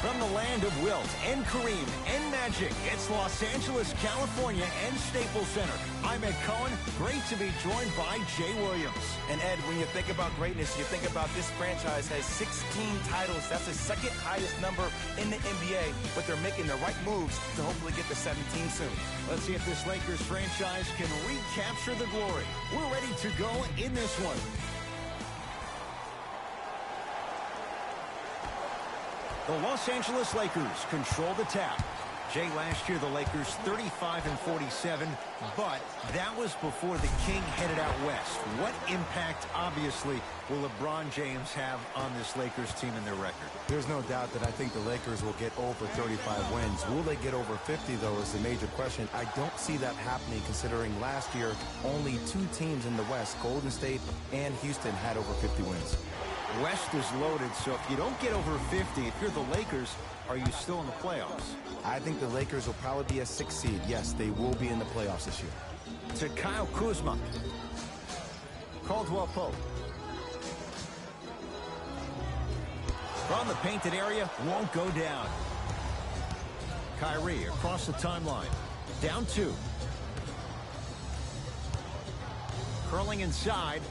From the land of Wilt and Kareem and Magic, it's Los Angeles, California, and Staples Center. I'm Ed Cohen. Great to be joined by Jay Williams. And Ed, when you think about greatness, you think about this franchise has 16 titles. That's the second highest number in the NBA, but they're making the right moves to hopefully get to 17 soon. Let's see if this Lakers franchise can recapture the glory. We're ready to go in this one. The Los Angeles Lakers control the tap. Jay, last year the Lakers 35-47, but that was before the King headed out west. What impact, obviously, will LeBron James have on this Lakers team and their record? There's no doubt that I think the Lakers will get over 35 wins. Will they get over 50, though, is the major question. I don't see that happening, considering last year only two teams in the West, Golden State and Houston, had over 50 wins. West is loaded, so if you don't get over 50, if you're the Lakers, are you still in the playoffs? I think the Lakers will probably be a 6th seed. Yes, they will be in the playoffs this year. To Kyle Kuzma. Caldwell Pope. From the painted area, won't go down. Kyrie across the timeline. Down 2. Curling inside.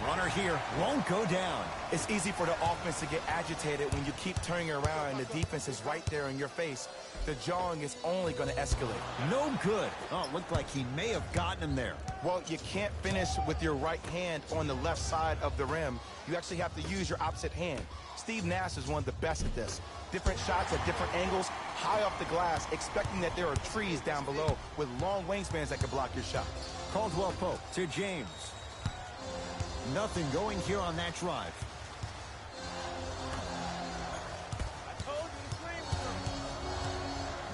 Runner here, won't go down. It's easy for the offense to get agitated when you keep turning around and the defense is right there in your face. The jawing is only going to escalate. No good. Oh, it looked like he may have gotten him there. Well, you can't finish with your right hand on the left side of the rim. You actually have to use your opposite hand. Steve Nash is one of the best at this. Different shots at different angles, high off the glass, expecting that there are trees down below with long wingspans that can block your shot. Caldwell Pope to James. Nothing going here on that drive.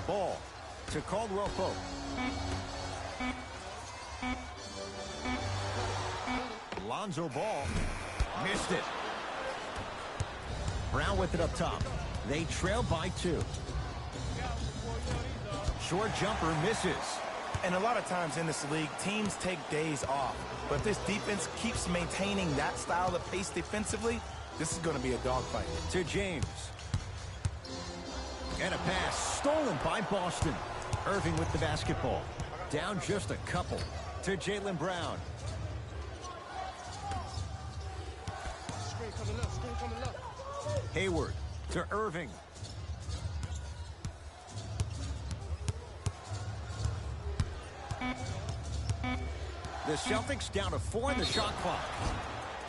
Ball to Caldwell Pope. Lonzo Ball missed it. Brown with it up top. They trail by 2. Short jumper misses. And a lot of times in this league, teams take days off. But if this defense keeps maintaining that style of pace defensively, this is going to be a dogfight. To James. And a pass stolen by Boston. Irving with the basketball. Down just a couple. To Jaylen Brown. Hayward to Irving. The Celtics down to 4 in the shot clock.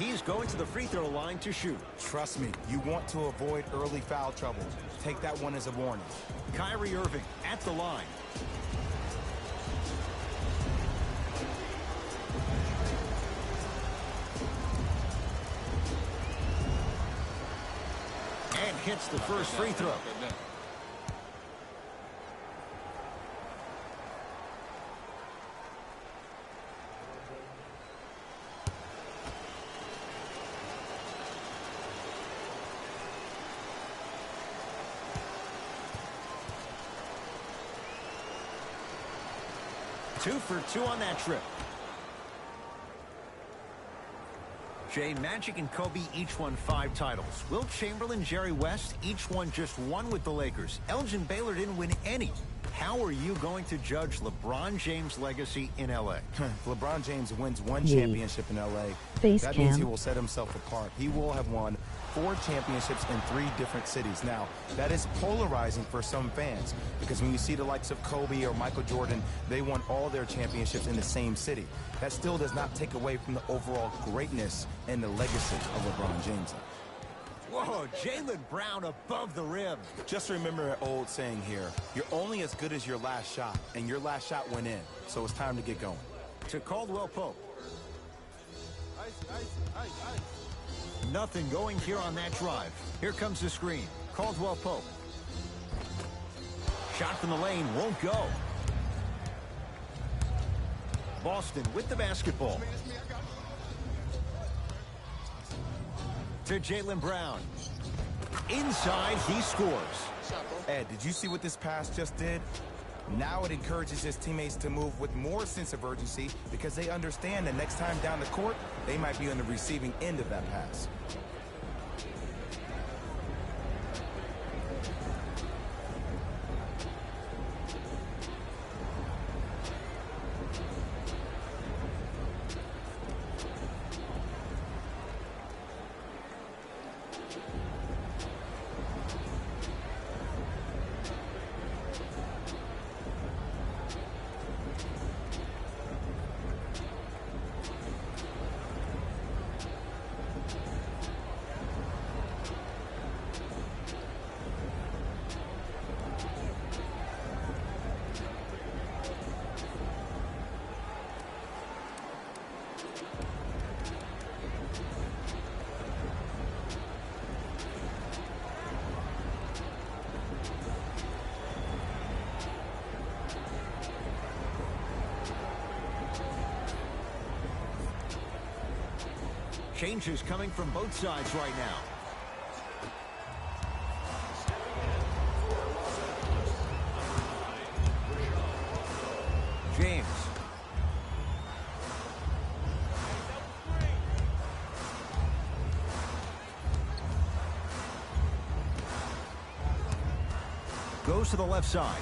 He's going to the free throw line to shoot. Trust me, you want to avoid early foul trouble. Take that one as a warning. Kyrie Irving at the line. And hits the first free throw. Two for 2 on that trip. Jay, Magic and Kobe each won 5 titles. Wilt Chamberlain, Jerry West, each won just 1 with the Lakers. Elgin Baylor didn't win any. How are you going to judge LeBron James' legacy in L.A.? If LeBron James wins 1 championship in L.A., that means he will set himself apart. He will have won 4 championships in 3 different cities. Now, that is polarizing for some fans because when you see the likes of Kobe or Michael Jordan, they won all their championships in the same city. That still does not take away from the overall greatness and the legacy of LeBron James. Whoa, Jaylen Brown above the rim. Just remember an old saying here, you're only as good as your last shot, and your last shot went in, so it's time to get going. To Caldwell Pope. Nothing going here on that drive. Here comes the screen. Caldwell Pope. Shot from the lane won't go. Boston with the basketball. To Jaylen Brown. Inside, he scores. Ed, did you see what this pass just did? Now it encourages his teammates to move with more sense of urgency because they understand that next time down the court, they might be on the receiving end of that pass. Changes coming from both sides right now. James. Goes to the left side.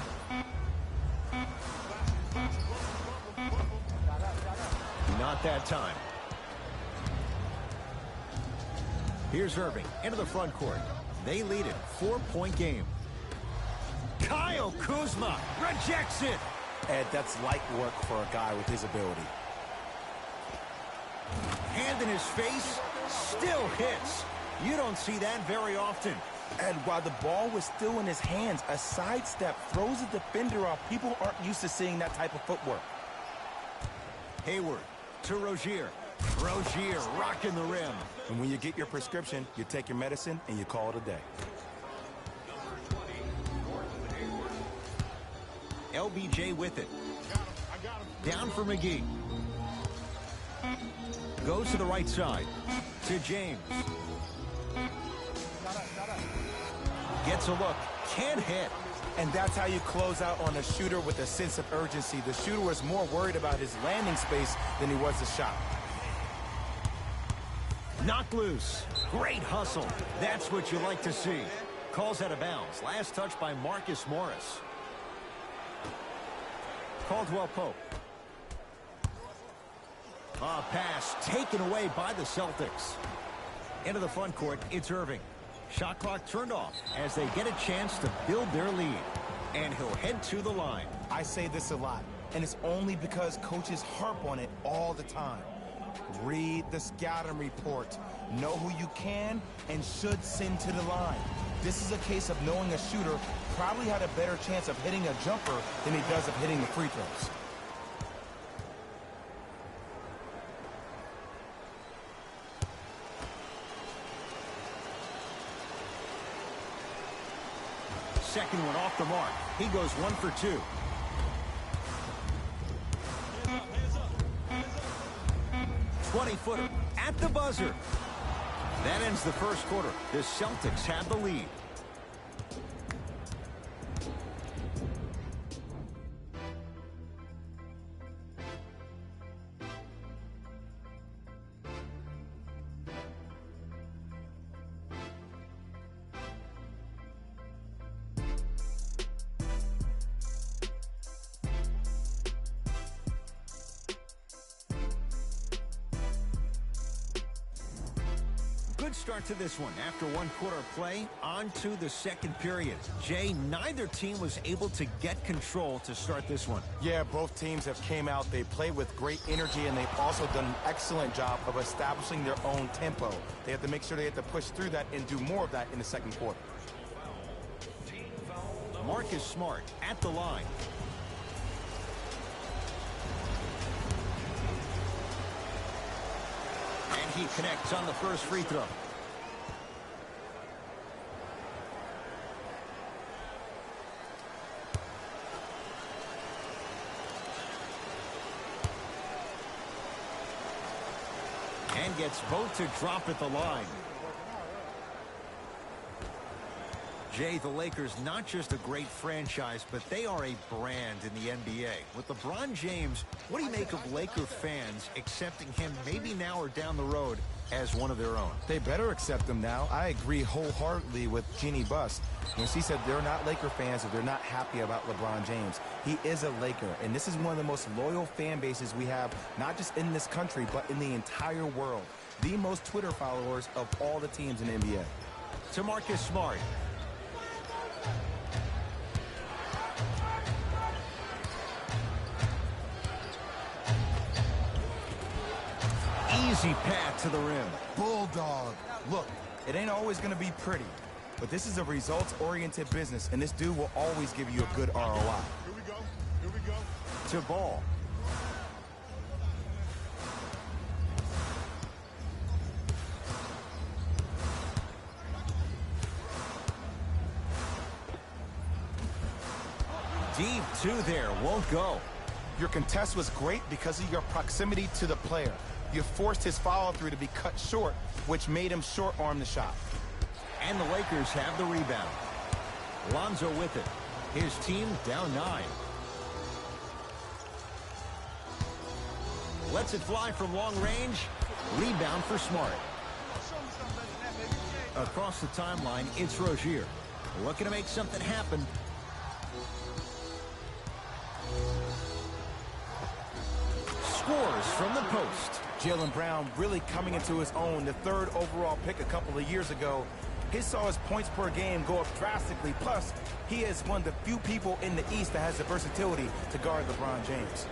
Not that time. Here's Irving into the front court. They lead it. 4-point game. Kyle Kuzma rejects it. Ed, that's light work for a guy with his ability. Hand in his face, still hits. You don't see that very often. And while the ball was still in his hands, a sidestep throws a defender off. People aren't used to seeing that type of footwork. Hayward to Rozier. Rozier rocking the rim. And when you get your prescription, you take your medicine and you call it a day. LBJ with it. Down for McGee. Goes to the right side. To James. Gets a look. Can't hit. And that's how you close out on a shooter with a sense of urgency. The shooter was more worried about his landing space than he was the shot. Knocked loose. Great hustle. That's what you like to see. Calls out of bounds. Last touch by Marcus Morris. Caldwell Pope. A pass taken away by the Celtics. Into the front court, it's Irving. Shot clock turned off as they get a chance to build their lead. And he'll head to the line. I say this a lot, and it's only because coaches harp on it all the time. Read the scouting report. Know who you can and should send to the line. This is a case of knowing a shooter probably had a better chance of hitting a jumper than he does of hitting the free throws. Second one off the mark. He goes 1 for 2. Footer at the buzzer. That ends the first quarter. The Celtics have the lead. Good start to this one. After one quarter of play, on to the second period. Jay, neither team was able to get control to start this one. Yeah, both teams have came out. They play with great energy, and they've also done an excellent job of establishing their own tempo. They have to make sure they have to push through that and do more of that in the second quarter. Marcus Smart at the line. And he connects on the first free throw. And gets both to drop at the line. Jay, the Lakers, not just a great franchise, but they are a brand in the NBA. With LeBron James, what do you make of Laker fans accepting him maybe now or down the road as one of their own? They better accept him now. I agree wholeheartedly with Jeannie Buss when she said they're not Laker fans if they're not happy about LeBron James. He is a Laker, and this is one of the most loyal fan bases we have, not just in this country, but in the entire world. The most Twitter followers of all the teams in the NBA. To Marcus Smart. Easy path to the rim. Bulldog. Look, it ain't always going to be pretty, but this is a results-oriented business, and this dude will always give you a good ROI. Here we go. Here we go. To Ball. Deep two there, won't go. Your contest was great because of your proximity to the player. You forced his follow-through to be cut short, which made him short-arm the shot. And the Lakers have the rebound. Lonzo with it. His team down 9. Lets it fly from long range. Rebound for Smart. Across the timeline, it's Rozier. Looking to make something happen. Scores from the post. Jaylen Brown really coming into his own. The 3rd overall pick a couple of years ago. He saw his points per game go up drastically. Plus, he is one of the few people in the East that has the versatility to guard LeBron James.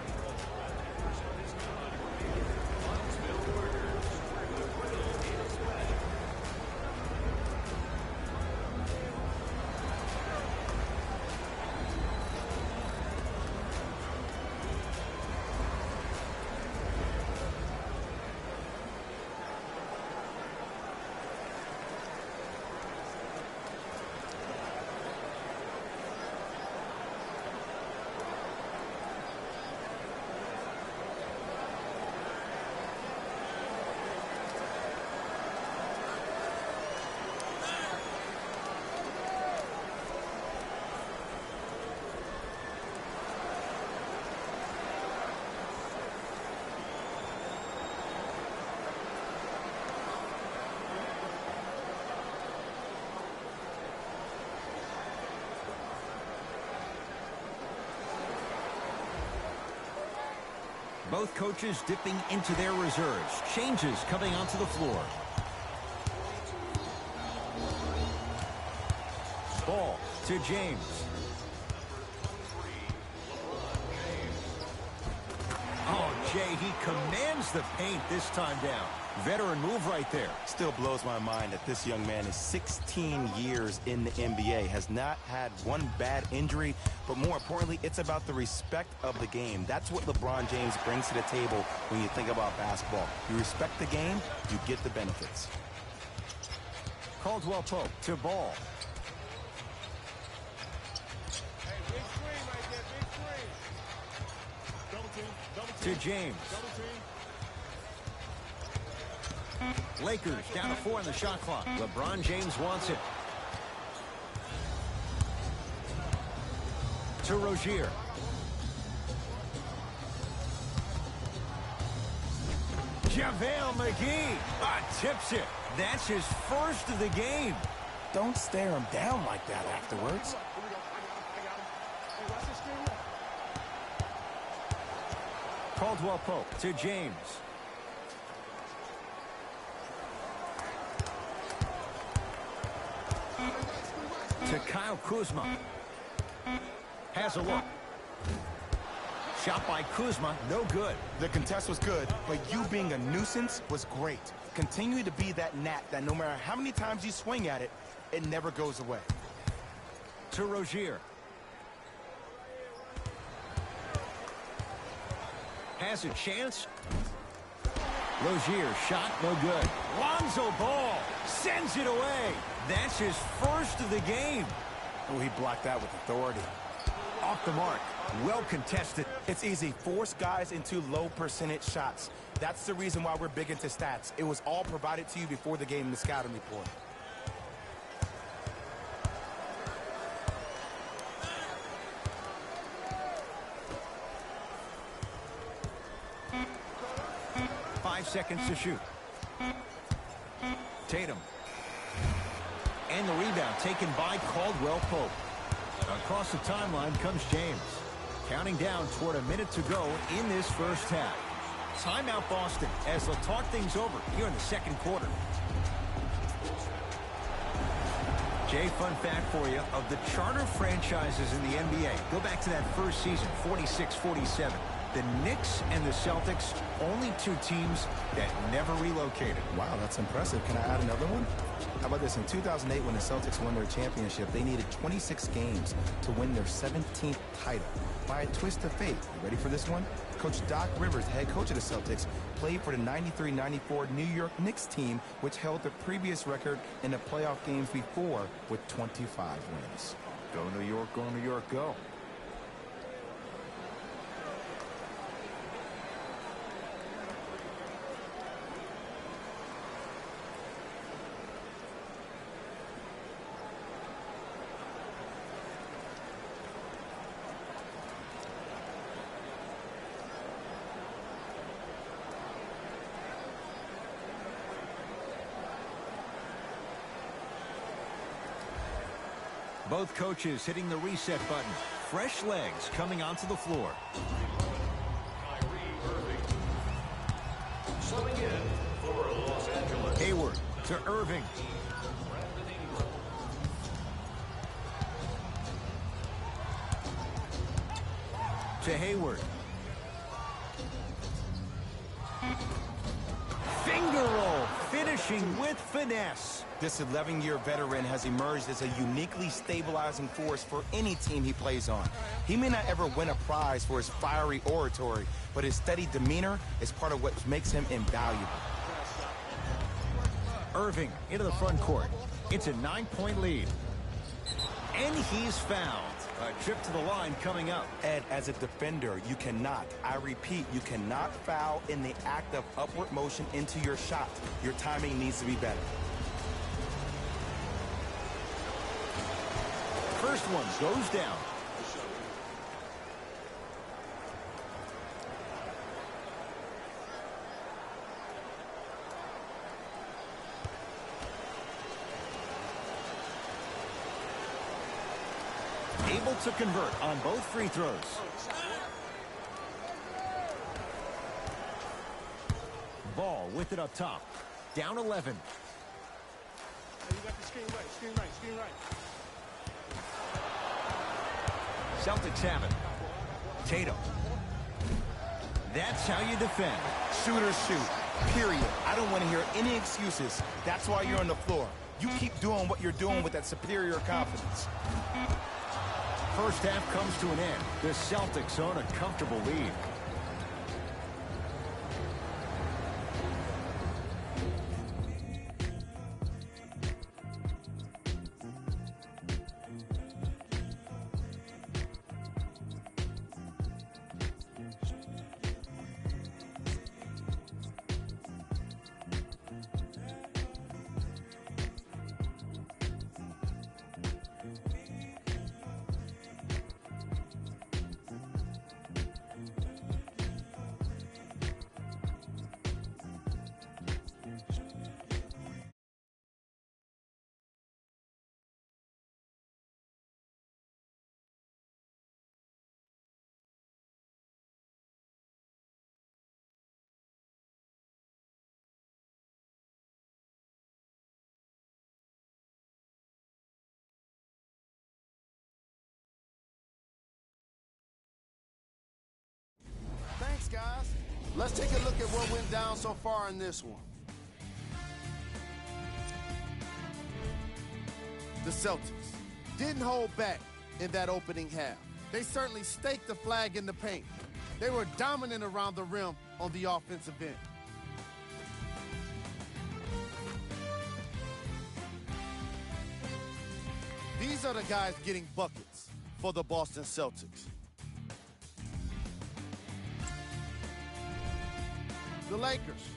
Both coaches dipping into their reserves. Changes coming onto the floor. Ball to James. Oh, Jay, he commands the paint this time down. Veteran move right there. Still blows my mind that this young man is 16 years in the NBA, has not had one bad injury, but more importantly, it's about the respect of the game. That's what LeBron James brings to the table when you think about basketball. You respect the game, you get the benefits. Caldwell Pope to Ball. Hey, big screen right there, big screen. Double team, double To team. James. Double team. Lakers down to 4 on the shot clock. LeBron James wants it. To Rozier. JaVale McGee tips it. That's his first of the game. Don't stare him down like that afterwards. Here we go. I got him. Hey, watch this screen. Caldwell Pope to James. To Kyle Kuzma. Has a look. Shot by Kuzma, no good. The contest was good, but you being a nuisance was great. Continue to be that gnat that no matter how many times you swing at it, it never goes away. To Rozier. Has a chance. Rozier shot, no good. Lonzo Ball sends it away. That's his first of the game. Oh, he blocked that with authority. Off the mark. Well contested. It's easy. Force guys into low percentage shots. That's the reason why we're big into stats. It was all provided to you before the game in the scouting report. Seconds to shoot. Tatum. And the rebound taken by Caldwell Pope. Across the timeline comes James. Counting down toward a minute to go in this first half. Timeout Boston as they'll talk things over here in the second quarter. Jay, fun fact for you. Of the charter franchises in the NBA, go back to that first season, 46-47. The Knicks and the Celtics, only 2 teams that never relocated. Wow, that's impressive. Can I add another one? How about this? In 2008, when the Celtics won their championship, they needed 26 games to win their 17th title. By a twist of fate, you ready for this one? Coach Doc Rivers, head coach of the Celtics, played for the 93-94 New York Knicks team, which held the previous record in the playoff games before with 25 wins. Go New York, go New York, go. Both coaches hitting the reset button. Fresh legs coming onto the floor. Subbing in for Los Angeles. Hayward to Irving. To Hayward. Finger roll, finishing with finesse. This 11-year veteran has emerged as a uniquely stabilizing force for any team he plays on. He may not ever win a prize for his fiery oratory, but his steady demeanor is part of what makes him invaluable. Irving into the front court. It's a 9-point lead. And he's fouled. A trip to the line coming up. Ed, as a defender, you cannot, I repeat, you cannot foul in the act of upward motion into your shot. Your timing needs to be better. First one goes down. Able to convert on both free throws. Ball with it up top. Down 11. Hey, you got the screen right, screen right, screen right. Celtics have it. Tatum. That's how you defend. Shooters shoot, period. I don't want to hear any excuses. That's why you're on the floor. You keep doing what you're doing with that superior confidence. First half comes to an end. The Celtics own a comfortable lead. Thanks, guys. Let's take a look at what went down so far in this one. The Celtics didn't hold back in that opening half. They certainly staked the flag in the paint. They were dominant around the rim on the offensive end. These are the guys getting buckets for the Boston Celtics. The Lakers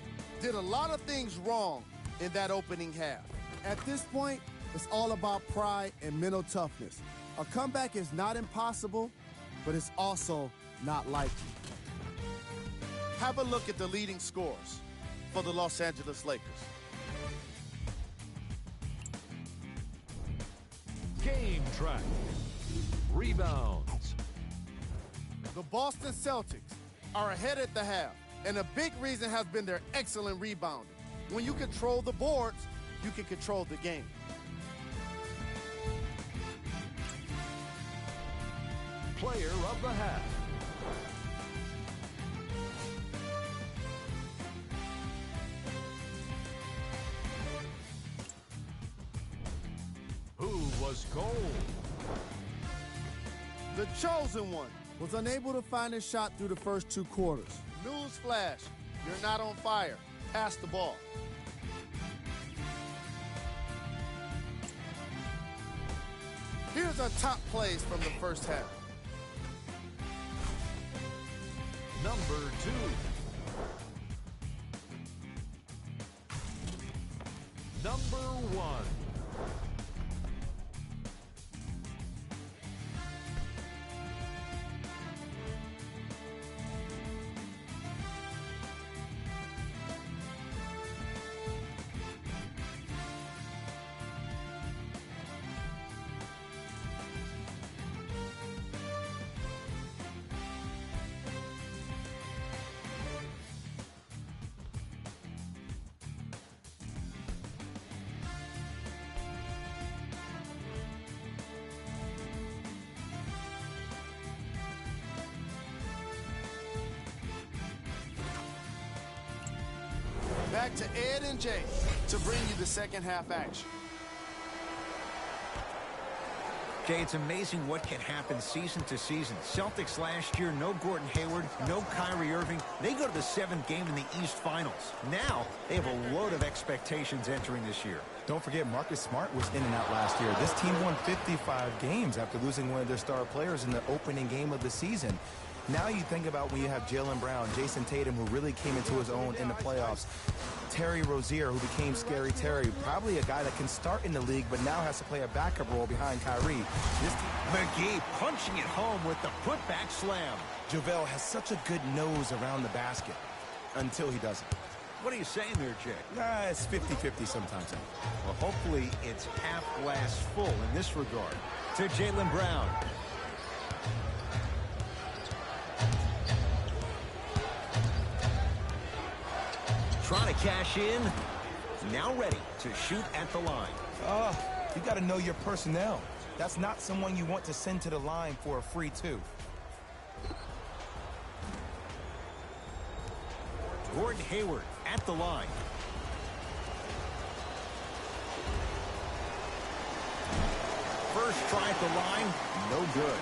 did a lot of things wrong in that opening half. At this point, it's all about pride and mental toughness. A comeback is not impossible, but it's also not likely. Have a look at the leading scorers for the Los Angeles Lakers. Game track. Rebounds. The Boston Celtics are ahead at the half, and a big reason has been their excellent rebounding. When you control the boards, you can control the game. Player of the half. Who was cold? The chosen one was unable to find his shot through the first two quarters. Newsflash, you're not on fire. Pass the ball. Here's our top plays from the first half. Number 2. Number 1. back to Ed and Jay to bring you the second half action. Jay, it's amazing what can happen season to season. Celtics last year, no Gordon Hayward, no Kyrie Irving. They go to the 7th game in the East Finals. Now, they have a load of expectations entering this year. Don't forget, Marcus Smart was in and out last year. This team won 55 games after losing one of their star players in the opening game of the season. Now you think about when you have Jaylen Brown, Jason Tatum, who really came into his own in the playoffs, Terry Rozier, who became Scary Terry, probably a guy that can start in the league but now has to play a backup role behind Kyrie. McGee punching it home with the putback slam. JaVale has such a good nose around the basket until he doesn't. What are you saying there, Jay? It's 50-50 sometimes. Well, hopefully it's half glass full in this regard. To Jaylen Brown. Trying to cash in. Now ready to shoot at the line. You got to know your personnel. That's not someone you want to send to the line for a free two. Gordon Hayward at the line. First try at the line, no good.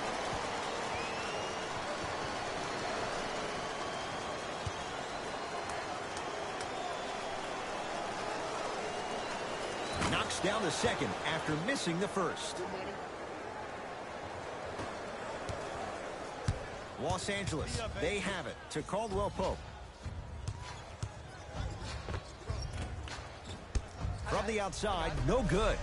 Knocks down the second after missing the first. Los Angeles, they have it to Caldwell Pope. From the outside, no good.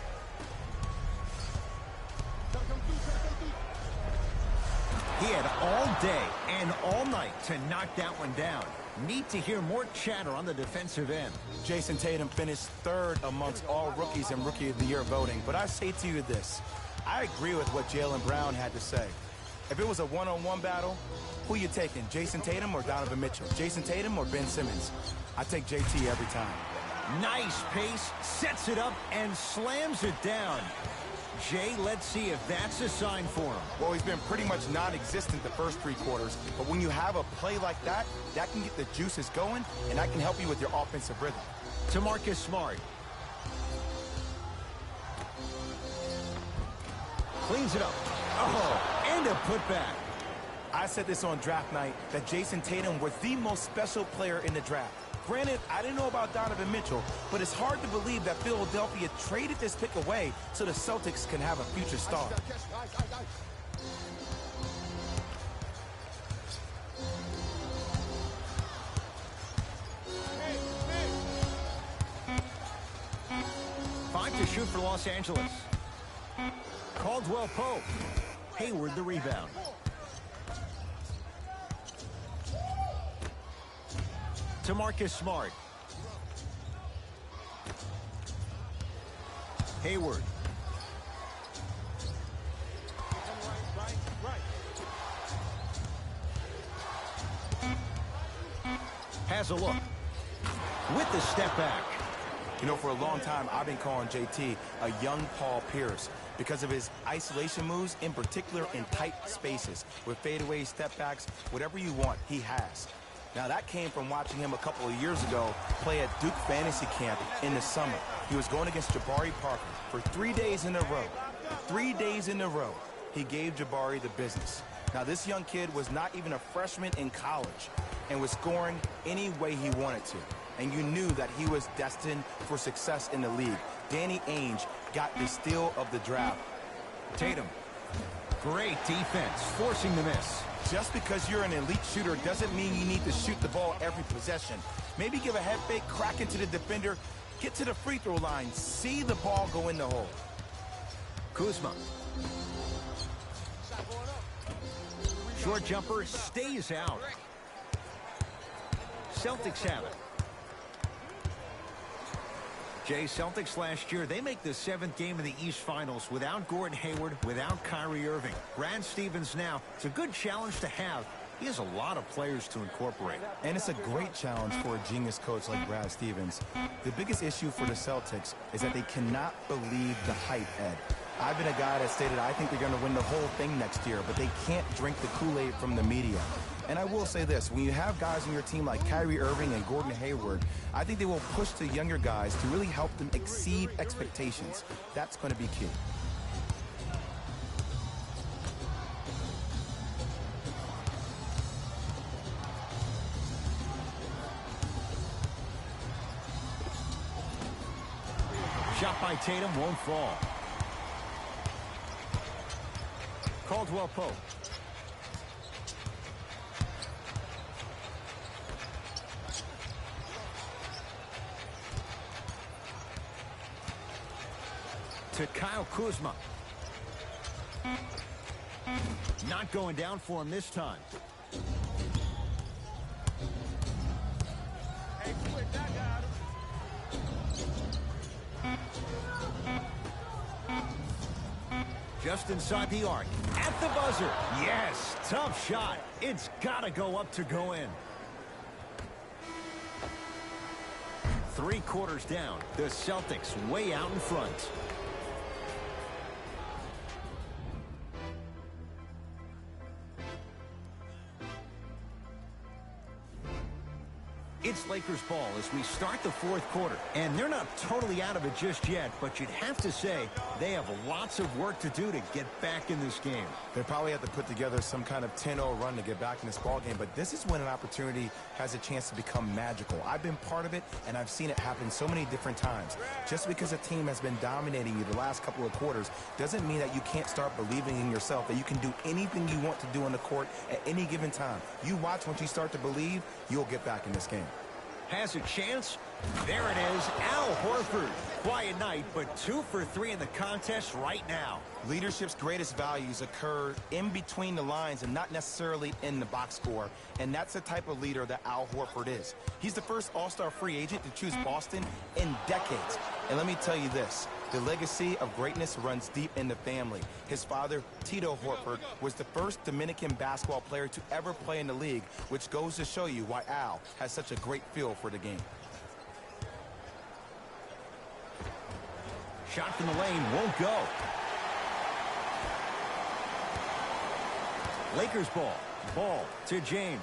He had all day and all night to knock that one down. Need to hear more chatter on the defensive end. Jason Tatum finished 3rd amongst all rookies in Rookie of the Year voting. But I say to you this, I agree with what Jaylen Brown had to say. If it was a one-on-one battle, who you taking, Jason Tatum or Donovan Mitchell? Jason Tatum or Ben Simmons? I take JT every time. Nice pace, sets it up, and slams it down. Jay, let's see if that's a sign for him. Well, he's been pretty much non-existent the first 3 quarters, but when you have a play like that, that can get the juices going, and that can help you with your offensive rhythm. To Marcus Smart. Cleans it up. Oh, and a putback. I said this on draft night, that Jason Tatum was the most special player in the draft. Granted, I didn't know about Donovan Mitchell, but it's hard to believe that Philadelphia traded this pick away so the Celtics can have a future star. 5 to shoot for Los Angeles. Caldwell Pope. Hayward the rebound. To Marcus Smart. Hayward. Has a look. With the step back. You know, for a long time, I've been calling JT a young Paul Pierce because of his isolation moves, in particular in tight spaces. With fadeaways, step backs, whatever you want, he has. Now, that came from watching him a couple of years ago play at Duke Fantasy Camp in the summer. He was going against Jabari Parker for 3 days in a row. 3 days in a row, he gave Jabari the business. Now, this young kid was not even a freshman in college and was scoring any way he wanted to. And you knew that he was destined for success in the league. Danny Ainge got the steal of the draft. Tatum. Great defense, forcing the miss. Just because you're an elite shooter doesn't mean you need to shoot the ball every possession. Maybe give a head fake, crack into the defender, get to the free throw line, see the ball go in the hole. Kuzma. Short jumper stays out. Celtics have it. Jay, Celtics last year, they make the 7th game of the East Finals without Gordon Hayward, without Kyrie Irving. Brad Stevens now, it's a good challenge to have. He has a lot of players to incorporate. And it's a great challenge for a genius coach like Brad Stevens. The biggest issue for the Celtics is that they cannot believe the hype, Ed. I've been a guy that stated I think they're going to win the whole thing next year, but they can't drink the Kool-Aid from the media. And I will say this, when you have guys on your team like Kyrie Irving and Gordon Hayward, I think they will push the younger guys to really help them exceed expectations. That's going to be key. Shot by Tatum won't fall. Caldwell Pope. To Kyle Kuzma. Not going down for him this time. Hey, quick, I got him. Just inside the arc. At the buzzer. Yes, tough shot. It's got to go up to go in. 3 quarters down. The Celtics way out in front. It's Lakers ball as we start the 4th quarter. And they're not totally out of it just yet, but you'd have to say they have lots of work to do to get back in this game. They probably have to put together some kind of 10-0 run to get back in this ball game, but this is when an opportunity has a chance to become magical. I've been part of it, and I've seen it happen so many different times. Just because a team has been dominating you the last couple of quarters doesn't mean that you can't start believing in yourself, that you can do anything you want to do on the court at any given time. You watch, once you start to believe, you'll get back in this game. Has a chance. There it is. Al Horford. Quiet night, but 2 for 3 in the contest right now. Leadership's greatest values occur in between the lines and not necessarily in the box score. And that's the type of leader that Al Horford is. He's the first all-star free agent to choose Boston in decades. And let me tell you this, the legacy of greatness runs deep in the family. His father, Tito Horford, was the first Dominican basketball player to ever play in the league, which goes to show you why Al has such a great feel for the game. Shot from the lane won't go. Lakers ball. Ball to James.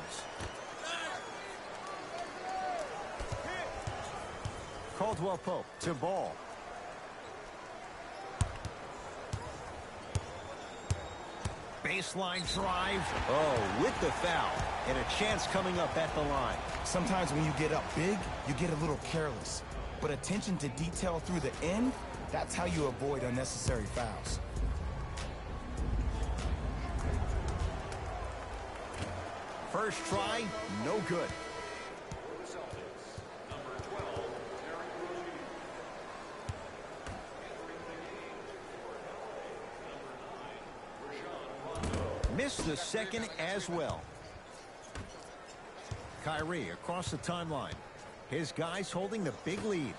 Caldwell Pope to Ball. Baseline drive. Oh, with the foul. And a chance coming up at the line. Sometimes when you get up big, you get a little careless. But attention to detail through the end, that's how you avoid unnecessary fouls. First try, no good. Missed the second as well. Kyrie across the timeline. His guys holding the big lead.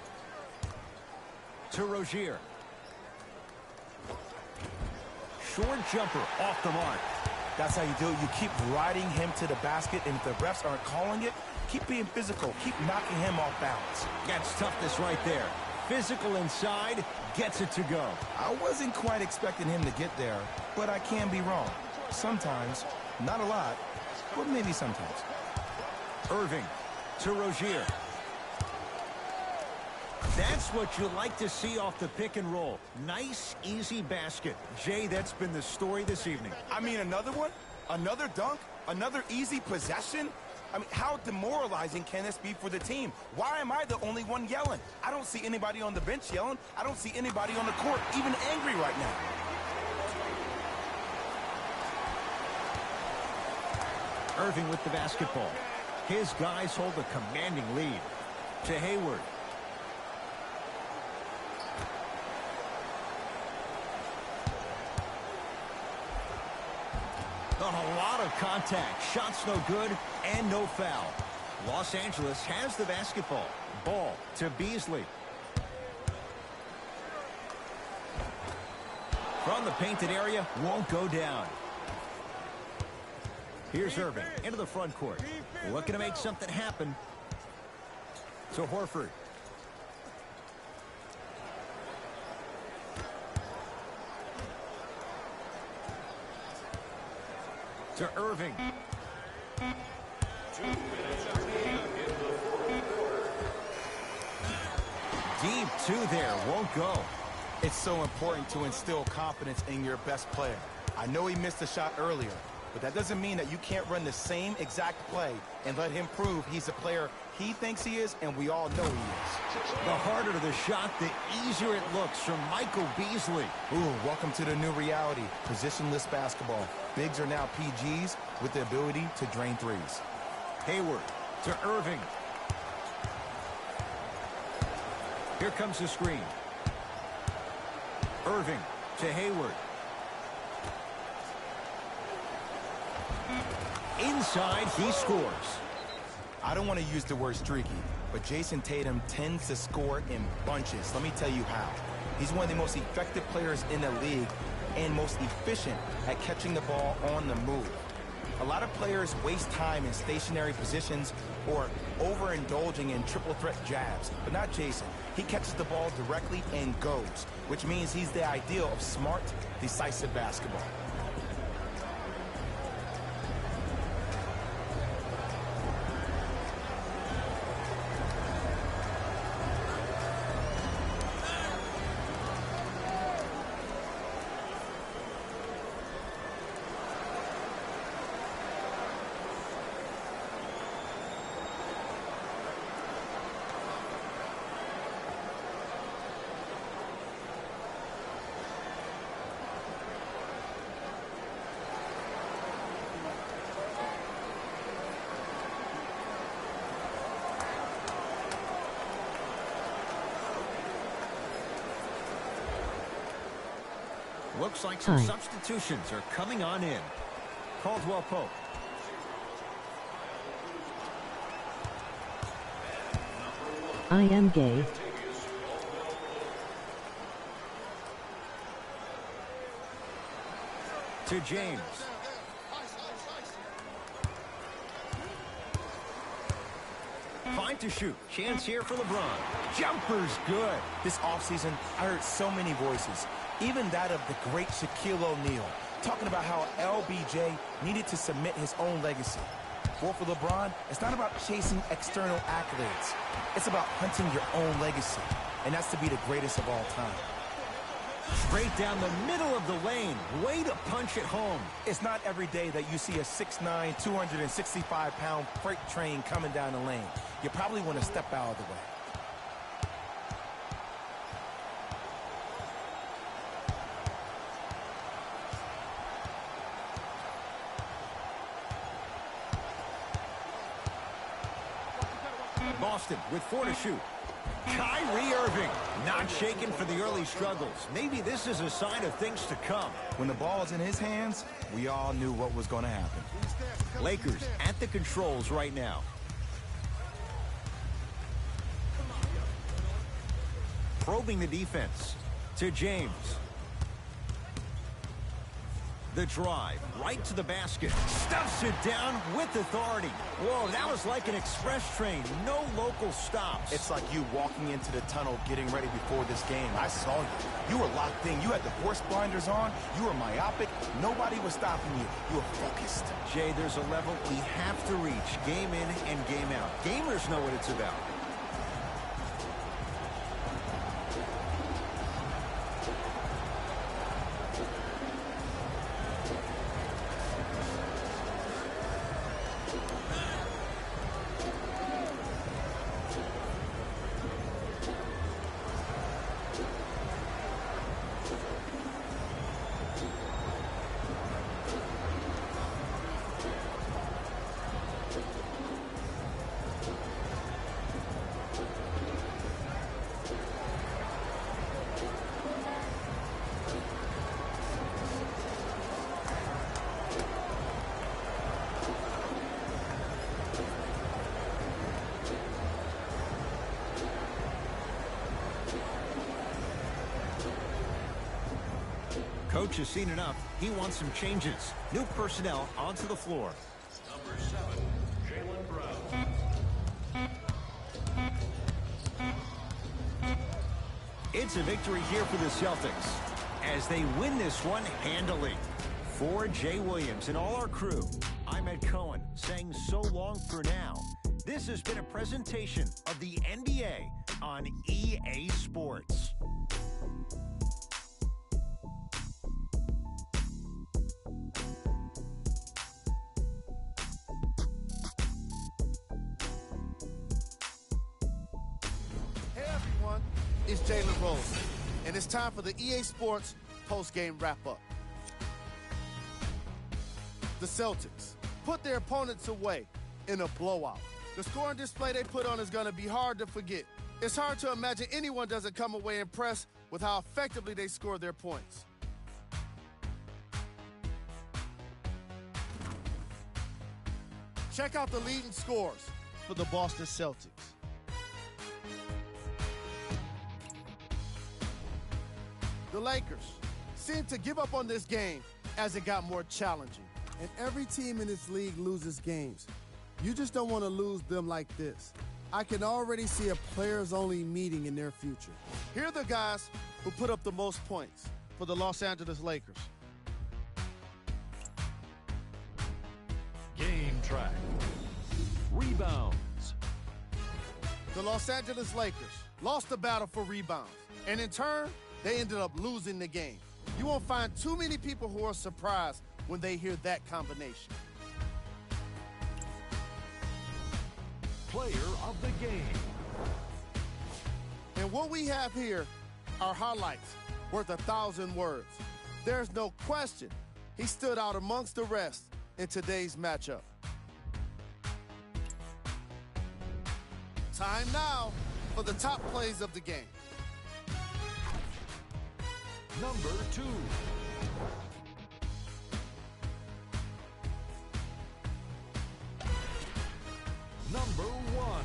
To Rozier. Short jumper off the mark. That's how you do it. You keep riding him to the basket, and if the refs aren't calling it, keep being physical. Keep knocking him off balance. That's toughness right there. Physical inside, gets it to go. I wasn't quite expecting him to get there, but I can be wrong. Sometimes, not a lot, but maybe sometimes. Irving to Rozier. That's what you like to see off the pick and roll. Nice, easy basket. Jay, that's been the story this evening. I mean, another one? Another dunk? Another easy possession? I mean, how demoralizing can this be for the team? Why am I the only one yelling? I don't see anybody on the bench yelling. I don't see anybody on the court even angry right now. Irving with the basketball. His guys hold a commanding lead. To Hayward. A lot of contact. Shots no good and no foul. Los Angeles has the basketball. Ball to Beasley. From the painted area, won't go down. Here's Irving into the front court. Looking to make something happen. To Horford. To Irving. Deep two there, won't go. It's so important to instill confidence in your best player. I know he missed a shot earlier, but that doesn't mean that you can't run the same exact play and let him prove he's the player he thinks he is, and we all know he is. The harder the shot, the easier it looks from Michael Beasley. Ooh, welcome to the new reality, positionless basketball. Bigs are now PGs with the ability to drain threes. Hayward to Irving. Here comes the screen. Irving to Hayward. Inside, he scores. I don't want to use the word streaky, but Jason Tatum tends to score in bunches. Let me tell you how. He's one of the most effective players in the league and most efficient at catching the ball on the move. A lot of players waste time in stationary positions or overindulging in triple threat jabs, but not Jason. He catches the ball directly and goes, which means he's the ideal of smart, decisive basketball. Looks like some substitutions are coming on in. Caldwell Pope. I am gay. To James. Fine to shoot. Chance here for LeBron. Jumper's good. This offseason, I heard so many voices, even that of the great Shaquille O'Neal, talking about how LBJ needed to submit his own legacy. Well, for LeBron, it's not about chasing external accolades. It's about hunting your own legacy, and that's to be the greatest of all time. Straight down the middle of the lane. Way to punch it home. It's not every day that you see a 6'9", 265-pound freight train coming down the lane. You probably want to step out of the way. Boston with 4 to shoot. Kyrie Irving not shaken for the early struggles. Maybe this is a sign of things to come. When the ball is in his hands, we all knew what was going to happen. Lakers at the controls right now. Probing the defense to James. The drive right to the basket. Stuffs it down with authority. Whoa, that was like an express train. No local stops. It's like you walking into the tunnel getting ready before this game. I saw you. You were locked in. You had the horse blinders on. You were myopic. Nobody was stopping you. You were focused. Jay, there's a level we have to reach game in and game out. Gamers know what it's about. Coach has seen enough. He wants some changes. New personnel onto the floor. Number 7, Jaylen Brown. It's a victory here for the Celtics as they win this one handily. For Jay Williams and all our crew, I'm Ed Cohen, saying so long for now. This has been a presentation of the NBA on EA Sports. Hey everyone, it's Jalen Rose, and it's time for the EA Sports post-game wrap-up. The Celtics put their opponents away in a blowout. The scoring display they put on is going to be hard to forget. It's hard to imagine anyone doesn't come away impressed with how effectively they score their points. Check out the leading scores for the Boston Celtics. The Lakers seemed to give up on this game as it got more challenging. And every team in this league loses games. You just don't want to lose them like this. I can already see a players-only meeting in their future. Here are the guys who put up the most points for the Los Angeles Lakers. Game track. Rebounds. The Los Angeles Lakers lost the battle for rebounds, and in turn, they ended up losing the game. You won't find too many people who are surprised when they hear that combination. Player of the game. And what we have here are highlights worth 1,000 words. There's no question he stood out amongst the rest in today's matchup. Time now for the top plays of the game. Number 2. Number 1.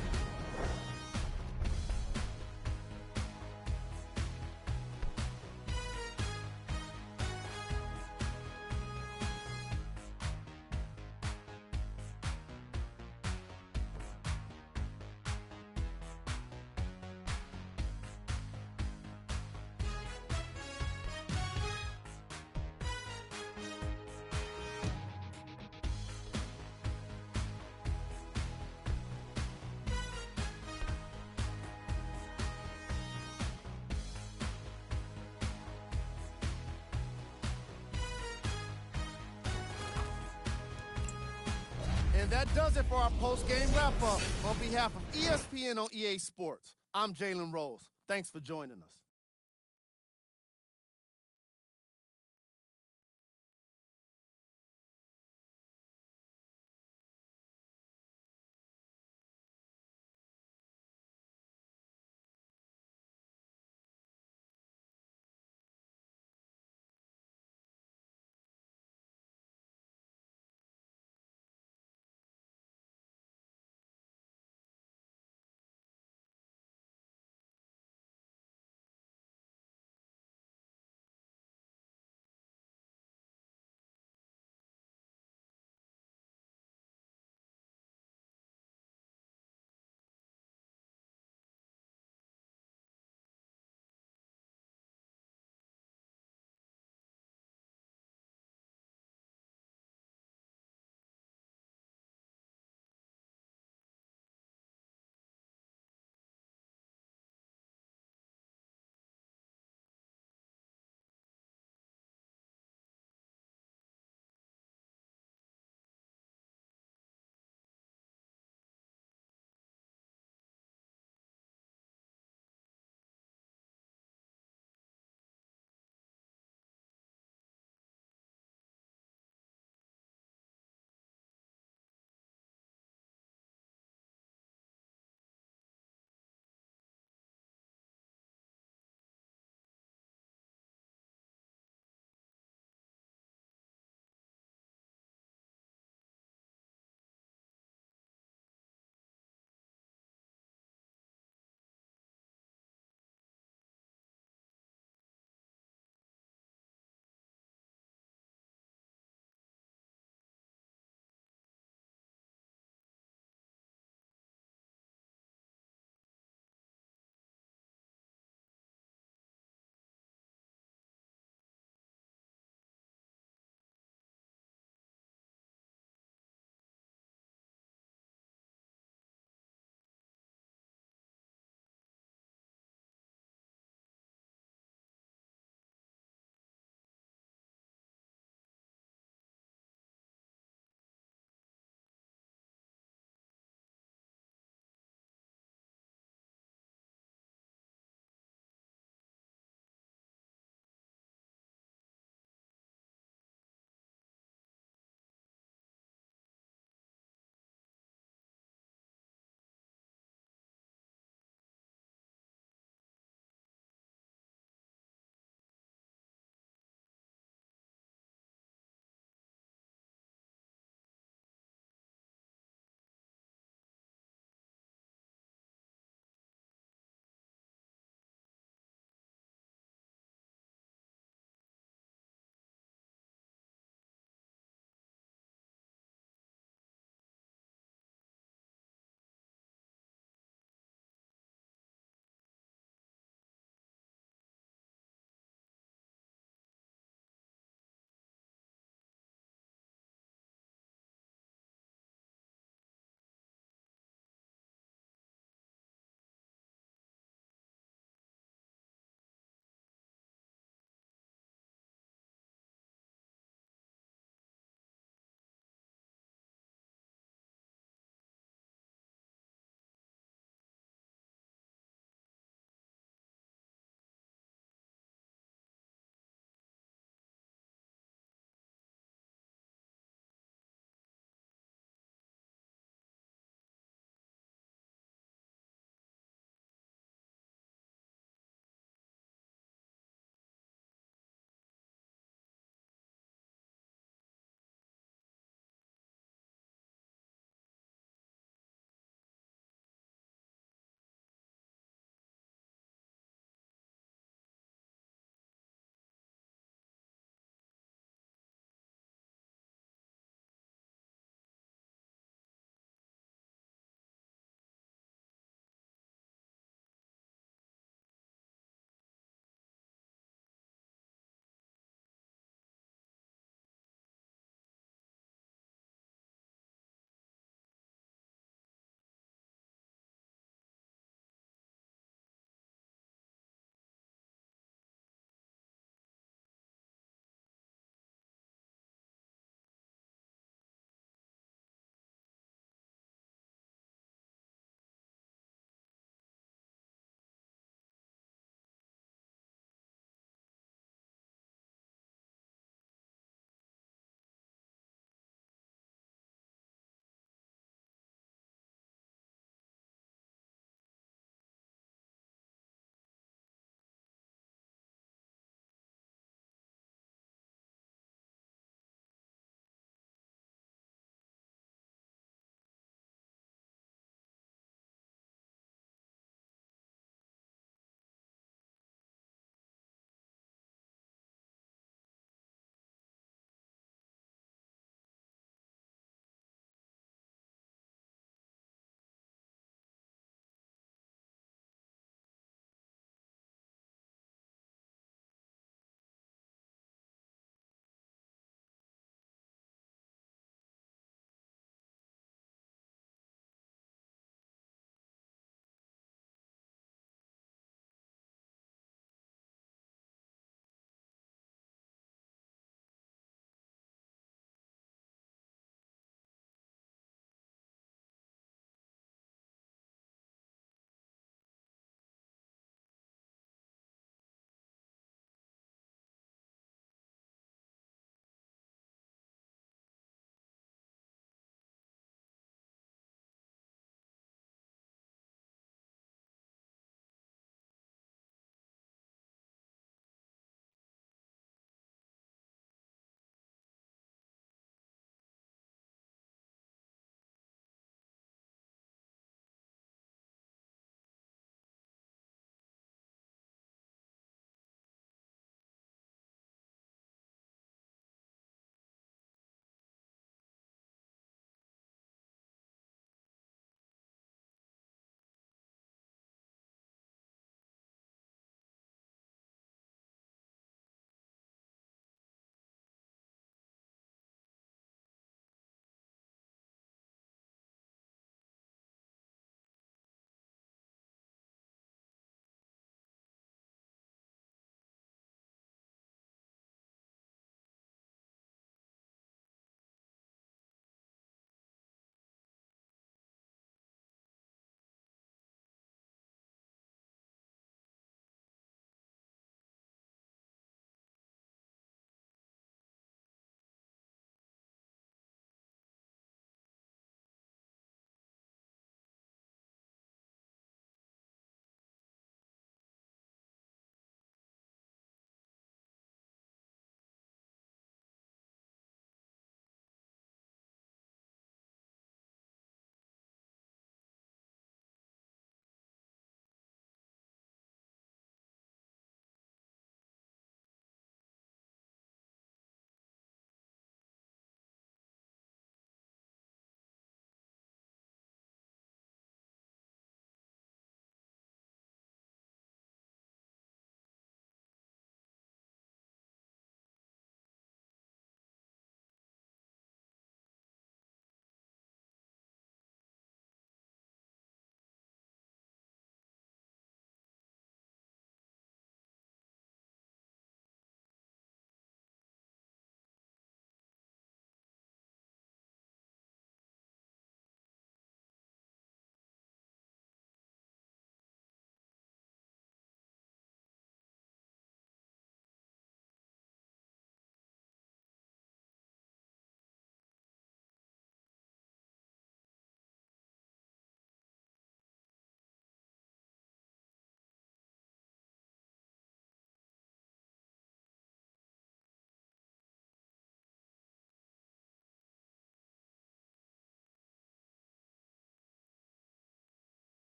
And that does it for our post-game wrap-up. On behalf of ESPN on EA Sports, I'm Jalen Rose. Thanks for joining us.